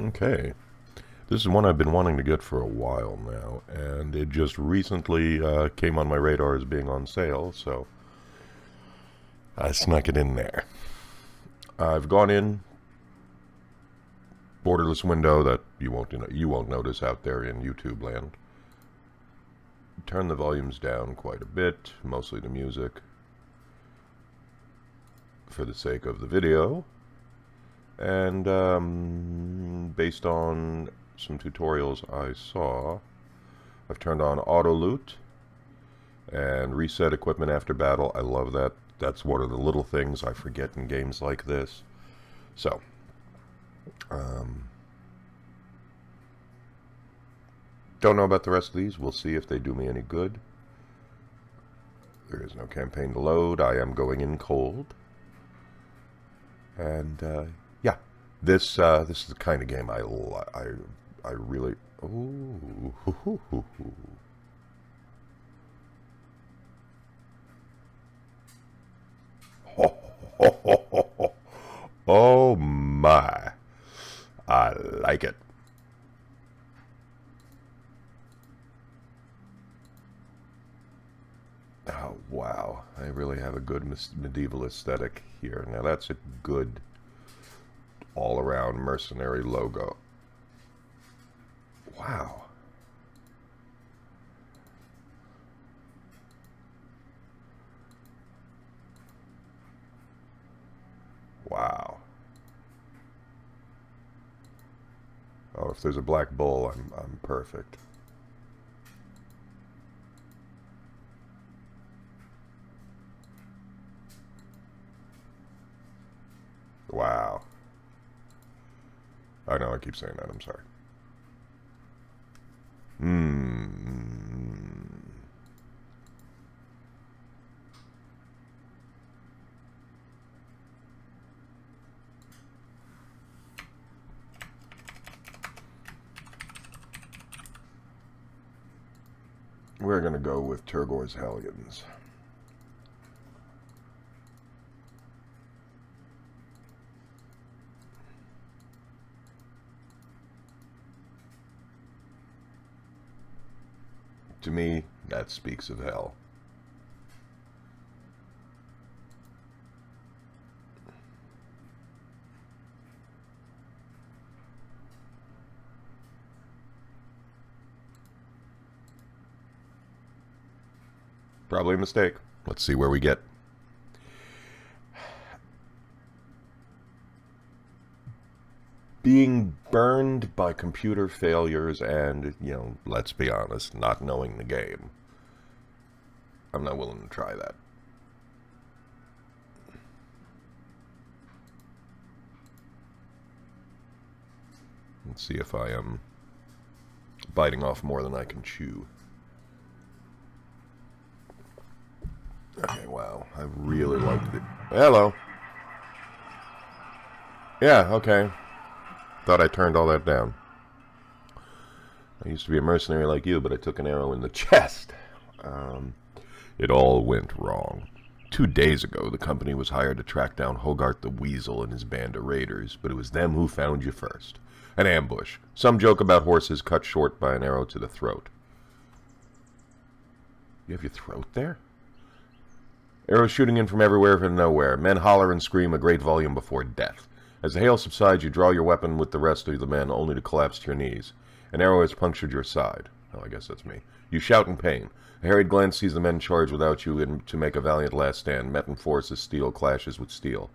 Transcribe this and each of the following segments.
Okay. This is one I've been wanting to get for a while now, and it just recently came on my radar as being on sale, so I snuck it in there. I've gone in borderless window that you won't notice out there in YouTube land. Turn the volumes down quite a bit, mostly the music, for the sake of the video, and based on some tutorials I saw, I've turned on auto loot and reset equipment after battle. I love that. That's one of the little things I forget in games like this. So, don't know about the rest of these. We'll see if they do me any good. There is no campaign to load. I am going in cold. And, yeah. This is the kind of game I really... Ooh. Oh my. I like it. Oh wow. I really have a good medieval aesthetic here. Now that's a good all-around mercenary logo. Wow. Wow. Oh, if there's a black bull, I'm perfect. Wow. I know I keep saying that, I'm sorry. We're gonna go with Turgor's Hellions. To me, that speaks of hell. Probably a mistake. Let's see where we get. Being burned by computer failures and, let's be honest, not knowing the game. I'm not willing to try that. Let's see if I am biting off more than I can chew. Okay, wow. I really liked it. Hello. Yeah, okay. Thought I turned all that down. I used to be a mercenary like you, but I took an arrow in the chest. It all went wrong. 2 days ago, the company was hired to track down Hogarth the Weasel and his band of raiders, but it was them who found you first. An ambush. Some joke about horses cut short by an arrow to the throat. You have your throat there? Arrows shooting in from everywhere from nowhere. Men holler and scream a great volume before death. As the hail subsides, you draw your weapon with the rest of the men, only to collapse to your knees. An arrow has punctured your side. Oh, I guess that's me. You shout in pain. A harried glance sees the men charge without you and to make a valiant last stand. Met in force as steel clashes with steel.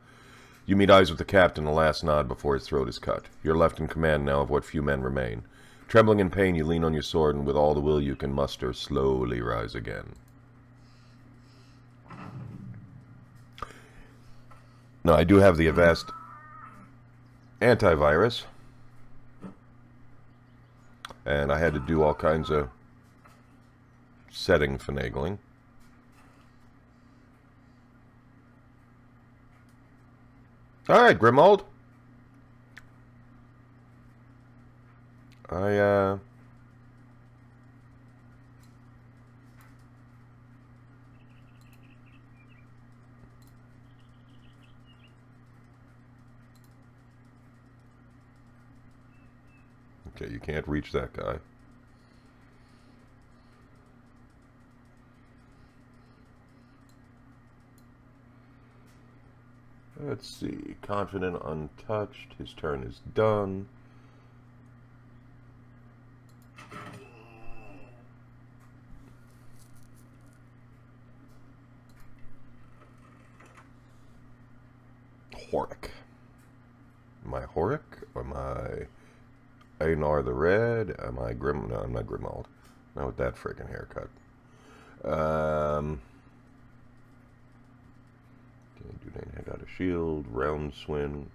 You meet eyes with the captain, a last nod before his throat is cut. You're left in command now of what few men remain. Trembling in pain, you lean on your sword and with all the will you can muster, slowly rise again. Now, I do have the Avast antivirus, and I had to do all kinds of setting finagling. Alright, Grimold. Okay, you can't reach that guy. Let's see. Confident, untouched. His turn is done. Horik. Am I Horik? Am I Einar the Red? Am I Grim? No, I'm not Grimald. Not with that freaking haircut. Dune head out of shield. Round swing.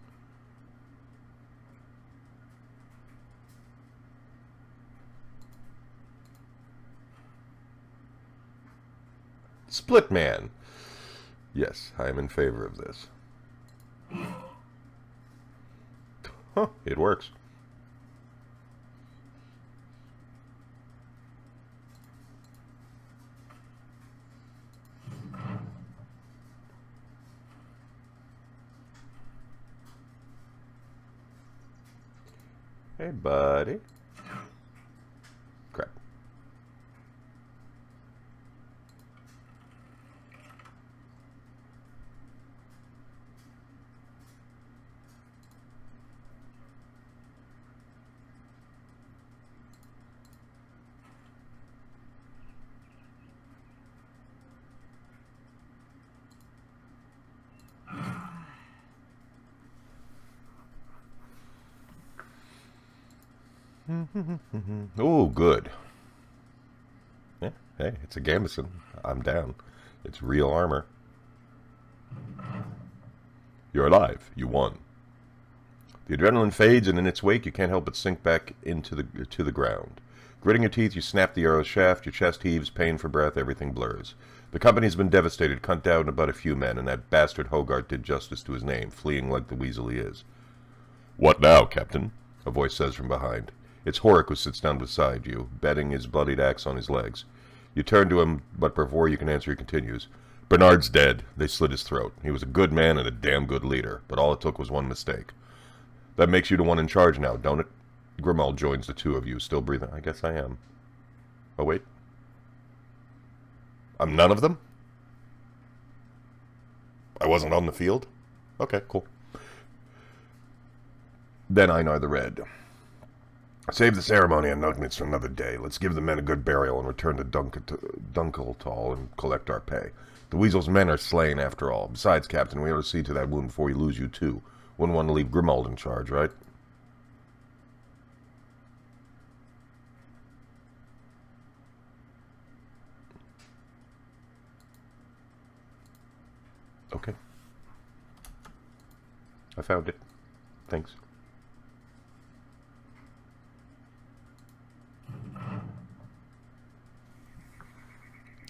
Split man. Yes, I am in favor of this. Huh, it works. Hey, buddy. Crap. Oh, good. Yeah, hey, it's a gambeson. I'm down. It's real armor. You're alive. You won. The adrenaline fades, and in its wake, you can't help but sink back into the ground. Gritting your teeth, you snap the arrow's shaft. Your chest heaves, pain for breath. Everything blurs. The company's been devastated, cut down to but a few men, and that bastard Hogarth did justice to his name, fleeing like the weasel he is. What now, Captain? A voice says from behind. It's Horik who sits down beside you, bedding his bloodied axe on his legs. You turn to him, but before you can answer, he continues. Bernard's dead. They slit his throat. He was a good man and a damn good leader, but all it took was one mistake. That makes you the one in charge now, don't it? Grimald joins the two of you, still breathing. I guess I am. Oh, wait. I'm none of them? I wasn't on the field? Okay, cool. Then Einar the Red. Save the ceremony and nugnets for another day. Let's give the men a good burial and return to Dunkeltal and collect our pay. The weasel's men are slain, after all. Besides, Captain, we ought to see to that wound before we lose you, too. Wouldn't want to leave Grimald in charge, right? Okay. I found it. Thanks.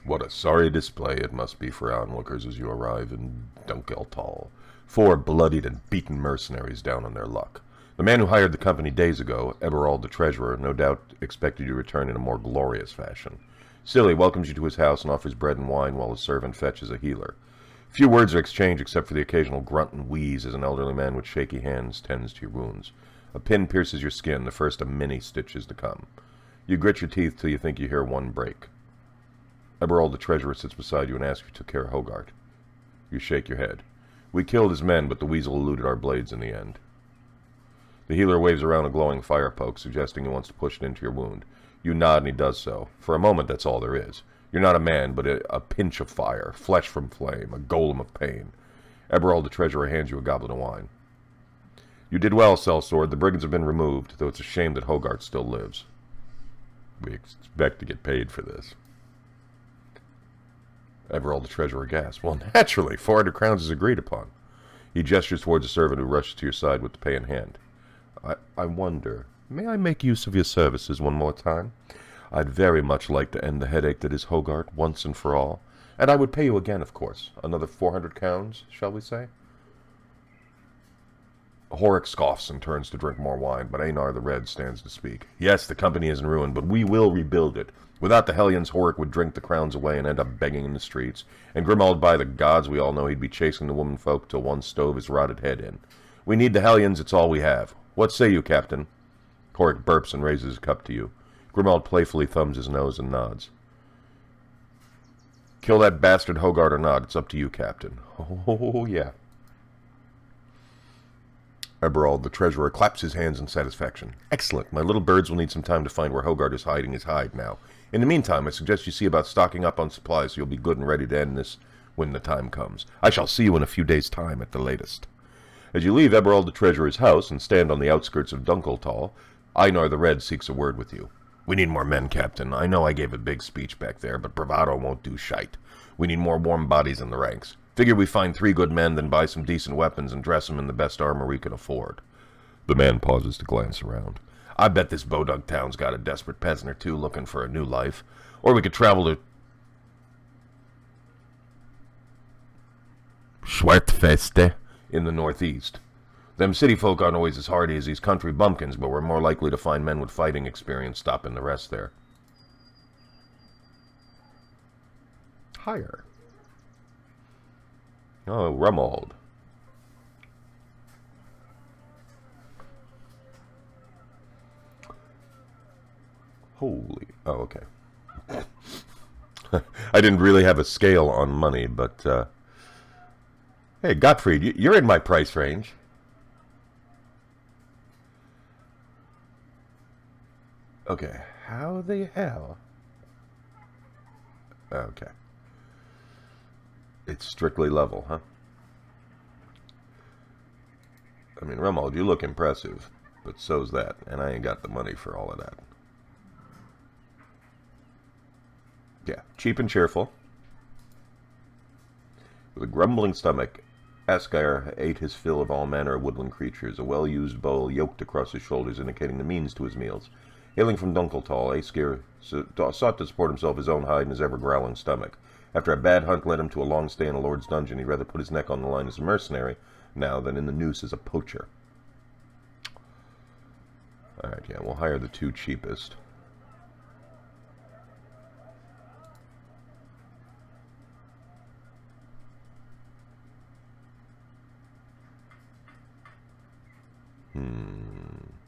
What a sorry display it must be for onlookers as you arrive in Dunkeltal. 4 bloodied and beaten mercenaries down on their luck. The man who hired the company days ago, Eberald the Treasurer, no doubt expected you to return in a more glorious fashion. Still, he welcomes you to his house and offers bread and wine while his servant fetches a healer. Few words are exchanged except for the occasional grunt and wheeze as an elderly man with shaky hands tends to your wounds. A pin pierces your skin, the first of many stitches to come. You grit your teeth till you think you hear one break. Eberald the Treasurer sits beside you and asks if you took care of Hogarth. You shake your head. We killed his men, but the weasel eluded our blades in the end. The healer waves around a glowing fire poke, suggesting he wants to push it into your wound. You nod and he does so. For a moment, that's all there is. You're not a man, but a pinch of fire, flesh from flame, a golem of pain. Eberald the Treasurer hands you a goblet of wine. You did well, Sellsword. The brigands have been removed, though it's a shame that Hogarth still lives. We expect to get paid for this. Eberald the Treasurer gasps. Well, naturally, 400 crowns is agreed upon. He gestures towards a servant who rushes to your side with the pay in hand. I wonder, may I make use of your services one more time? I'd very much like to end the headache that is Hogarth once and for all. And I would pay you again, of course. Another 400 crowns, shall we say? Horik scoffs and turns to drink more wine, but Einar the Red stands to speak. Yes, the company is in ruin, but we will rebuild it. Without the Hellions, Horik would drink the crowns away and end up begging in the streets. And Grimald, by the gods, we all know he'd be chasing the womenfolk till one stove his rotted head in. We need the Hellions, it's all we have. What say you, Captain? Korik burps and raises his cup to you. Grimald playfully thumbs his nose and nods. Kill that bastard Hogard or not, it's up to you, Captain. Oh, yeah. Eberald, the treasurer, claps his hands in satisfaction. Excellent. My little birds will need some time to find where Hogard is hiding his hide now. In the meantime, I suggest you see about stocking up on supplies so you'll be good and ready to end this when the time comes. I shall see you in a few days' time at the latest. As you leave Eberald the treasurer's house and stand on the outskirts of Dunkeltal, Einar the Red seeks a word with you. We need more men, Captain. I know I gave a big speech back there, but bravado won't do shite. We need more warm bodies in the ranks. Figure we find 3 good men, then buy some decent weapons and dress them in the best armor we can afford. The man pauses to glance around. I bet this Bodug town's got a desperate peasant or two looking for a new life. Or we could travel to Schwertfeste in the northeast. Them city folk aren't always as hardy as these country bumpkins, but we're more likely to find men with fighting experience stopping the rest there. Higher. Oh, Rummold. Holy... Oh, okay. I didn't really have a scale on money, but... Hey, Gottfried, you're in my price range. Okay, how the hell? Okay. It's strictly level, huh? I mean, Rummold, you look impressive, but so's that, and I ain't got the money for all of that. Yeah, cheap and cheerful. With a grumbling stomach, Asgeir ate his fill of all manner of woodland creatures, a well-used bowl yoked across his shoulders, indicating the means to his meals. Hailing from Dunkeltal, Asgeir sought to support himself his own hide and his ever-growling stomach. After a bad hunt led him to a long stay in a lord's dungeon, he'd rather put his neck on the line as a mercenary now than in the noose as a poacher. Alright, yeah, we'll hire the 2 cheapest.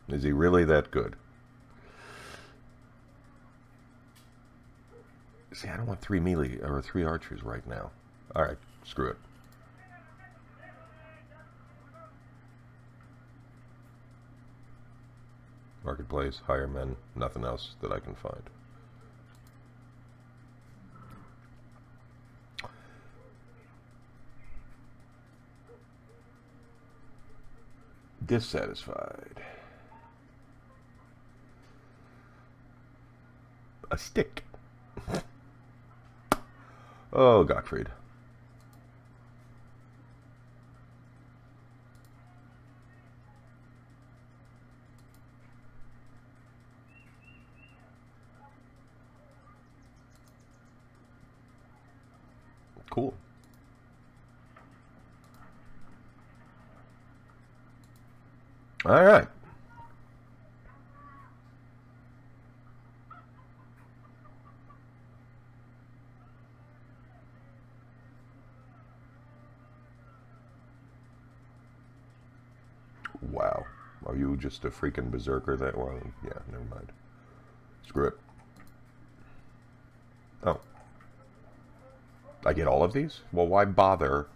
Is he really that good? See, I don't want 3 melee or 3 archers right now. Alright, screw it. Marketplace, hire men, nothing else that I can find. Dissatisfied. A stick. Oh, Gottfried. Cool. All right. Wow. Are you just a freaking berserker that... Well, yeah, never mind. Screw it. Oh. I get all of these? Well, why bother?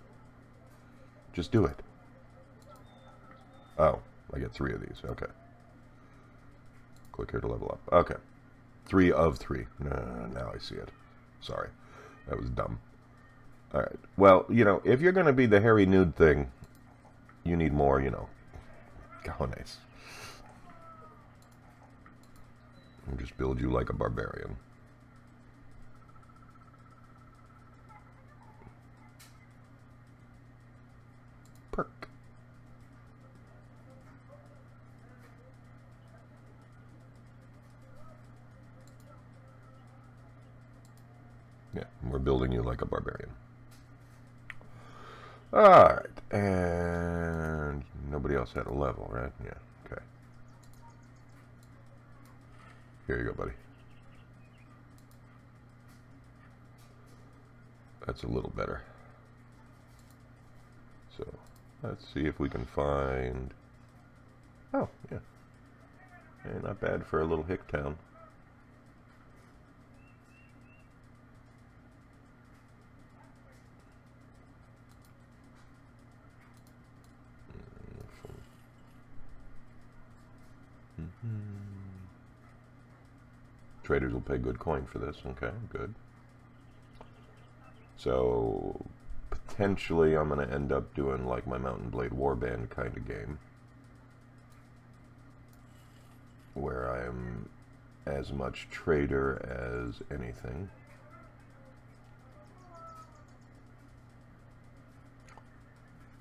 Just do it. Oh, I get 3 of these. Okay. Click here to level up. Okay. 3 of 3. Now I see it. Sorry. That was dumb. Alright. Well, you know, if you're going to be the hairy nude thing, you need more, you know, cojones. I'll just build you like a barbarian. Perk. Yeah, we're building you like a barbarian. Alright, and nobody else had a level, right? Yeah, okay. Here you go, buddy. That's a little better. So, let's see if we can find... Oh, yeah. Hey, not bad for a little hick town. Traders will pay good coin for this. Okay, good. So, potentially I'm going to end up doing like my Mountain Blade Warband kind of game, where I'm as much trader as anything.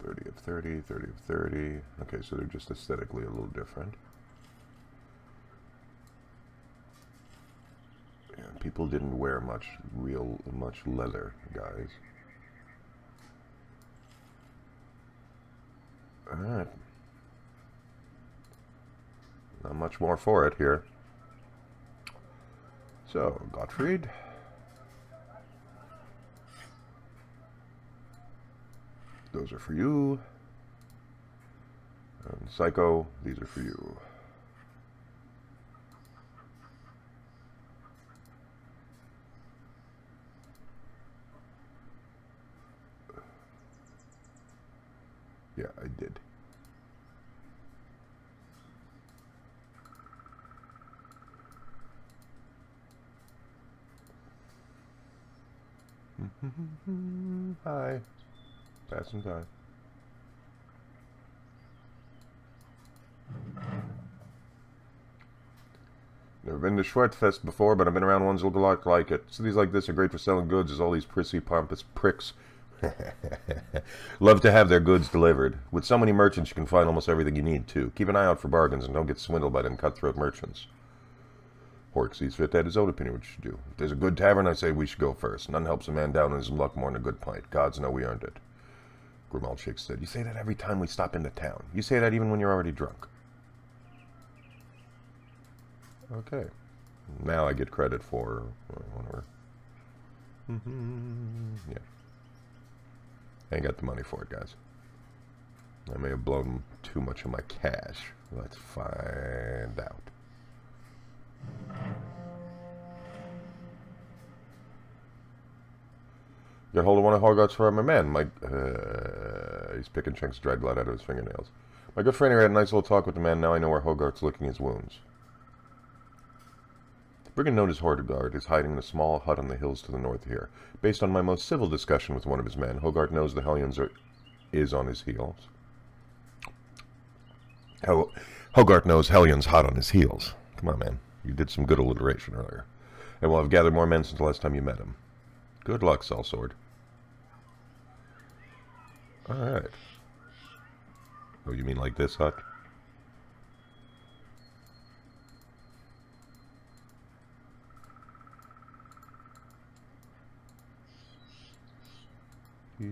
$30 of 30, 30 of 30. Okay, so they're just aesthetically a little different. Yeah, people didn't wear much leather, guys. Alright. Not much more for it here. So, Gottfried. Those are for you. And Psycho, these are for you. Yeah, I did. Hi. Passing time. Never been to Schwertfest before, but I've been around ones that look like it. Cities like this are great for selling goods, as all these prissy, pompous pricks love to have their goods delivered. With so many merchants, you can find almost everything you need, too. Keep an eye out for bargains and don't get swindled by them cutthroat merchants. Hork sees fit to add his own opinion what you should do. If there's a good tavern, I say we should go first. None helps a man down in his luck more than a good pint. Gods know we earned it. Grimalchik said, "You say that every time we stop into town. You say that even when you're already drunk." Okay. Now I get credit for whatever. Yeah. I ain't got the money for it, guys. I may have blown too much of my cash. Let's find out. Get hold of one of Hogarth's former men. He's picking chunks of dried blood out of his fingernails. My good friend here had a nice little talk with the man. Now I know where Hogarth's licking his wounds. The brigand known as Hordegard is hiding in a small hut on the hills to the north here. Based on my most civil discussion with one of his men, Hogarth knows the Hellions is on his heels. Hogarth knows Hellions hot on his heels. Come on, man. You did some good alliteration earlier. And we'll have gathered more men since the last time you met him. Good luck, Sellsword. Alright. Oh, you mean like this hut? Okay,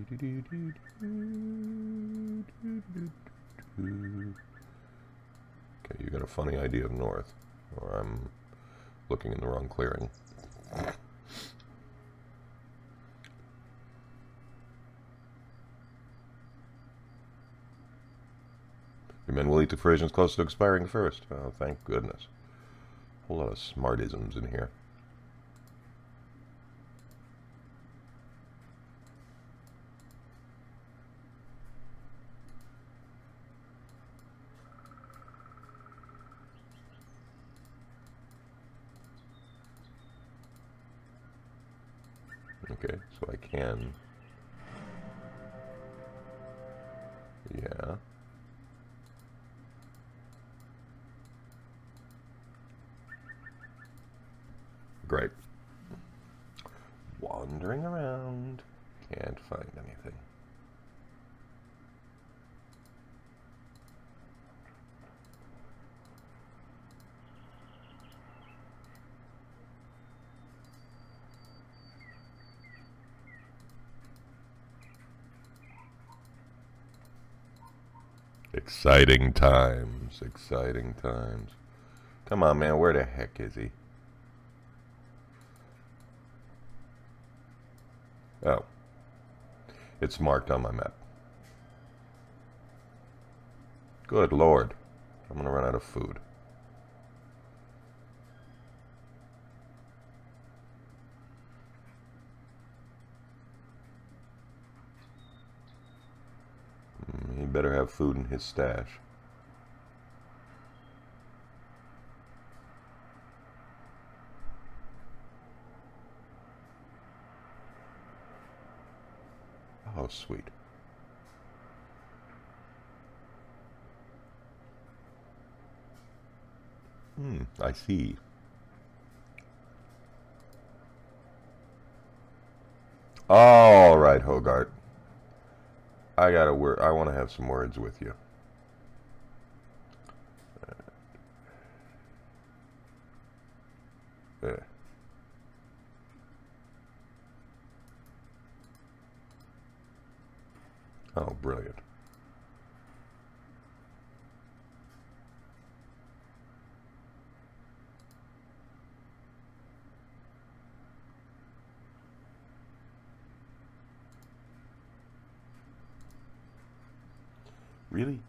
you got a funny idea of north. Or I'm looking in the wrong clearing. Your men will eat the provisions close to expiring first. Oh, thank goodness. A whole lot of smartisms in here. Okay, so I can... Yeah. Great. Wandering around. Can't find anything. Exciting times. Exciting times. Come on, man. Where the heck is he? Oh. It's marked on my map. Good Lord. I'm going to run out of food. better have food in his stash. Oh, sweet. I see. All right, Hogarth. I got a word. I want to have some words with you. Oh, brilliant. Really?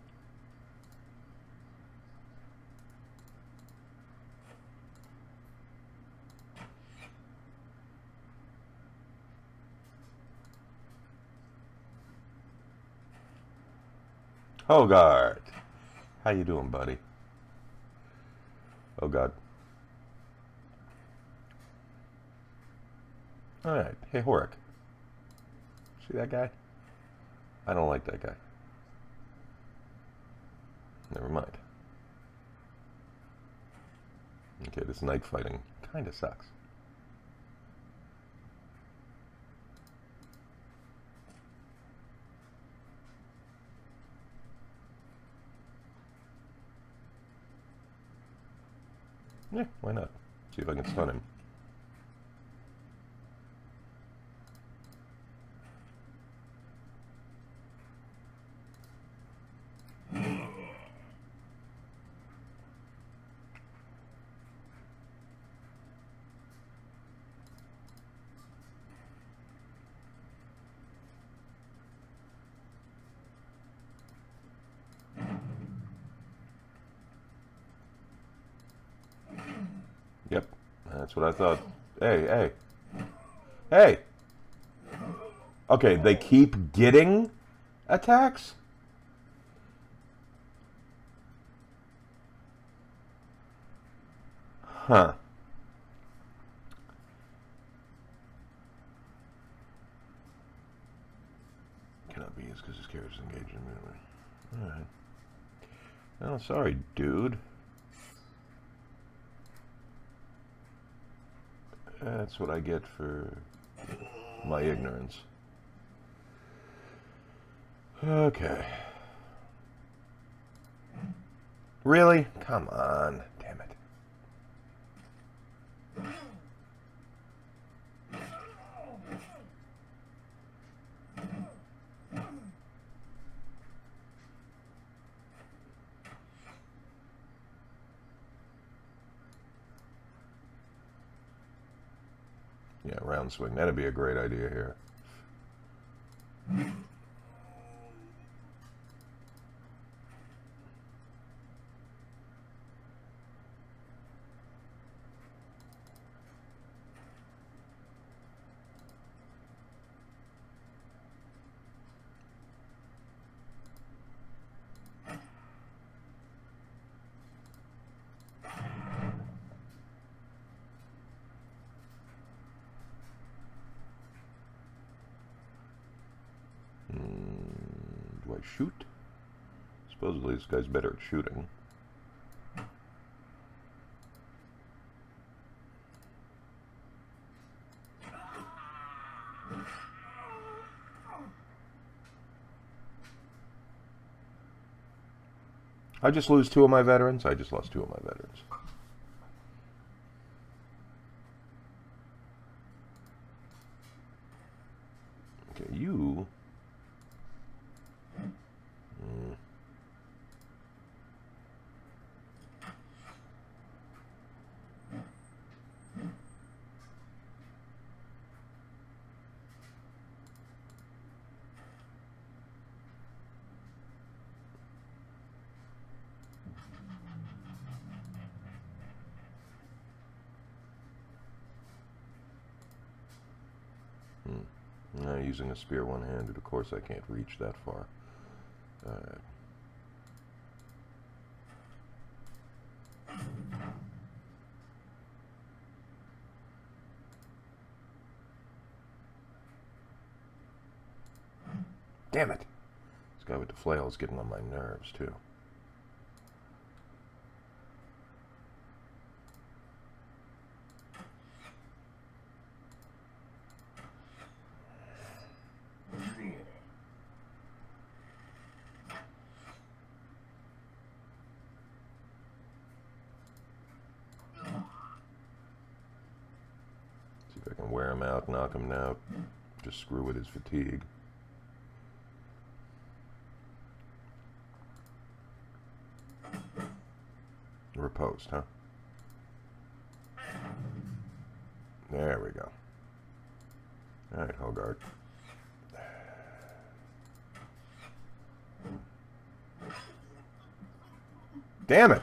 Hogarth, how you doing, buddy? Oh God. All right. Hey, Horik. See that guy? I don't like that guy. Never mind. Okay, this night fighting kind of sucks. Yeah, why not? See if I can stun him. Yep, that's what I thought. Hey, hey. Hey! Okay, they keep getting attacks? Huh. Cannot be used because his character's engaged in melee. Alright. Oh, sorry, dude. That's what I get for my ignorance. Okay. Really? Come on. Damn it. Yeah, round swing. That'd be a great idea here. Do I shoot? Supposedly this guy's better at shooting. I just lose 2 of my veterans? I just lost 2 of my veterans. Okay, you... using a spear one-handed, of course I can't reach that far. Alright. Damn it! This guy with the flail is getting on my nerves, too. See if I can wear him out, knock him out, just screw with his fatigue. Riposte, huh? There we go. Alright, Hogard. Damn it!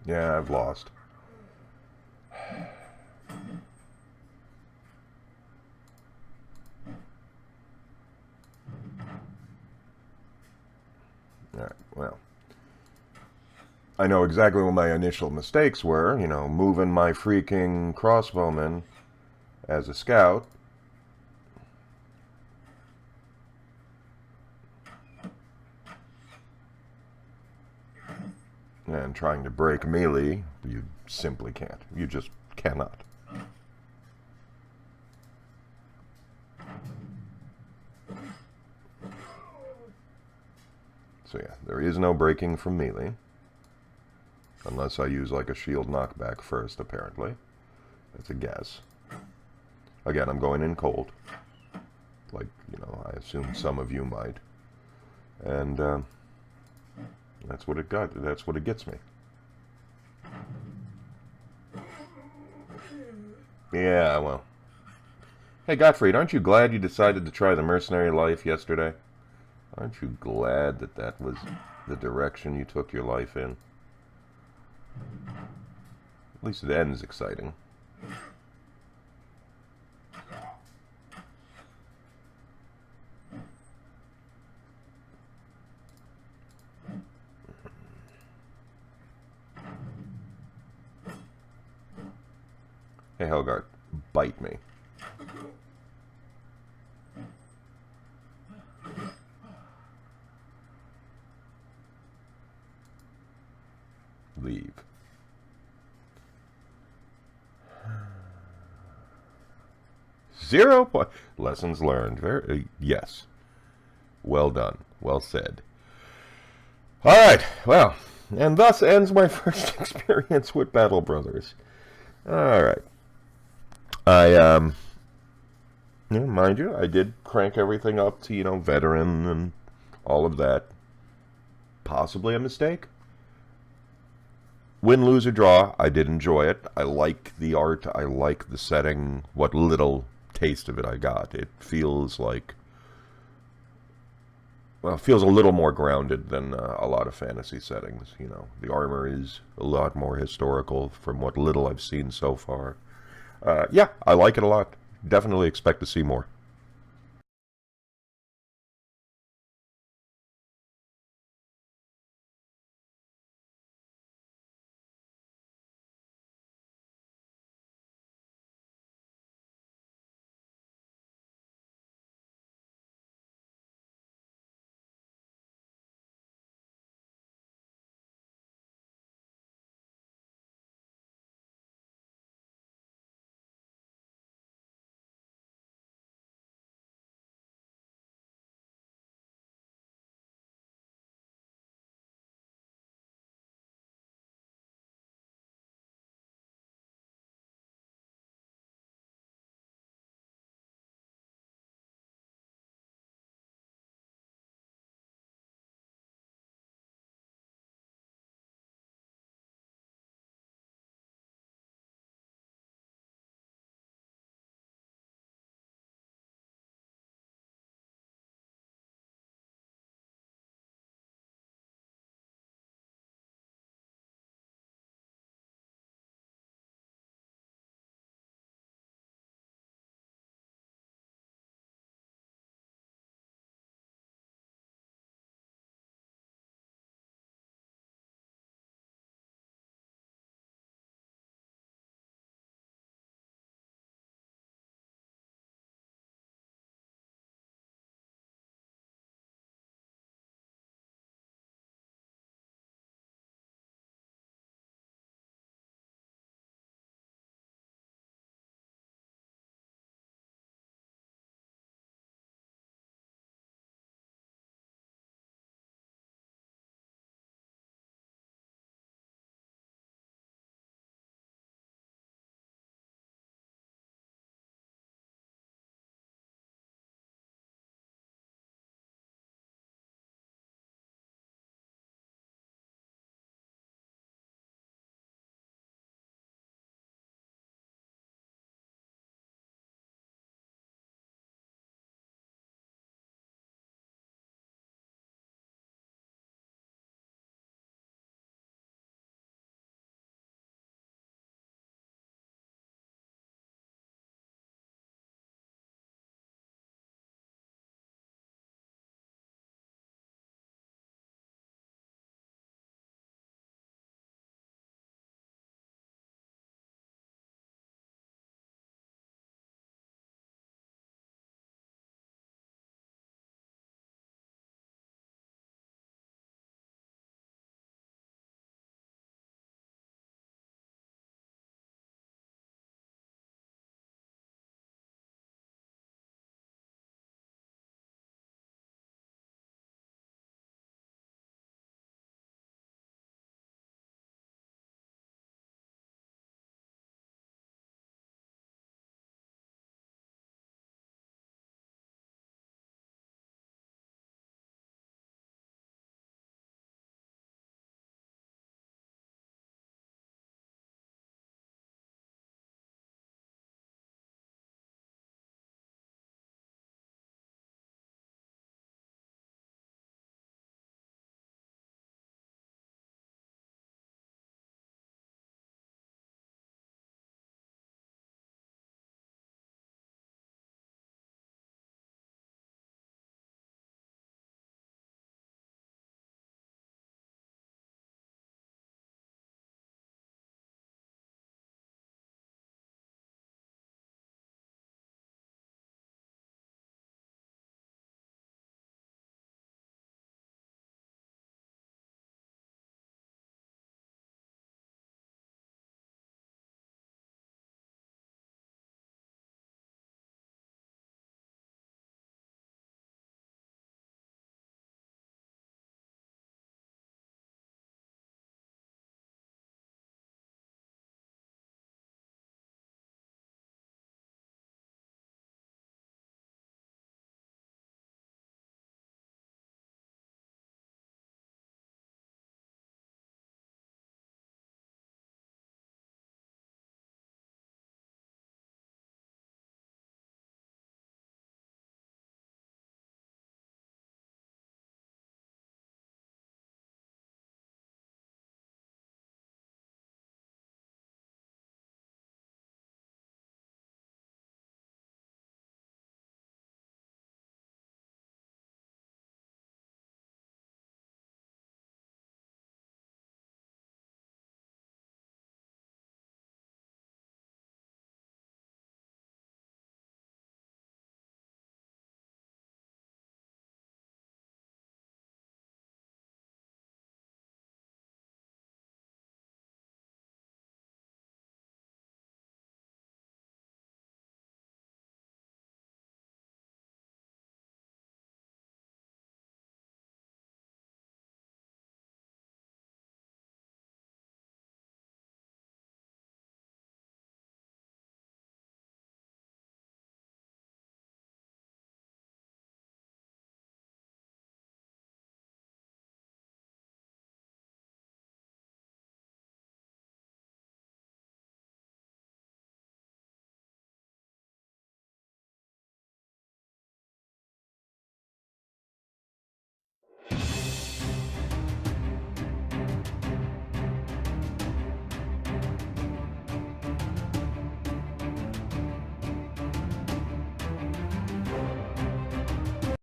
Yeah, I've lost. Alright, well. I know exactly what my initial mistakes were, you know, moving my freaking crossbowman as a scout. And trying to break melee, you simply can't. You just cannot. So yeah, there is no breaking from melee. Unless I use like a shield knockback first, apparently. That's a guess. Again, I'm going in cold. Like, you know, I assume some of you might. And that's what it got. That's what it gets me. Yeah, well. Hey, Gottfried, aren't you glad you decided to try the mercenary life yesterday? Aren't you glad that that was the direction you took your life in? At least it ends exciting. Hey, Helgard, bite me. Leave. Lessons learned. Very yes. Well done. Well said. All right. Well, and thus ends my first experience with Battle Brothers. All right. Mind you, I did crank everything up to, you know, veteran and all of that. Possibly a mistake. Win, lose, or draw, I did enjoy it. I like the art. I like the setting. What little taste of it I got. It feels like, well, it feels a little more grounded than a lot of fantasy settings. You know, the armor is a lot more historical from what little I've seen so far. Yeah, I like it a lot. Definitely expect to see more.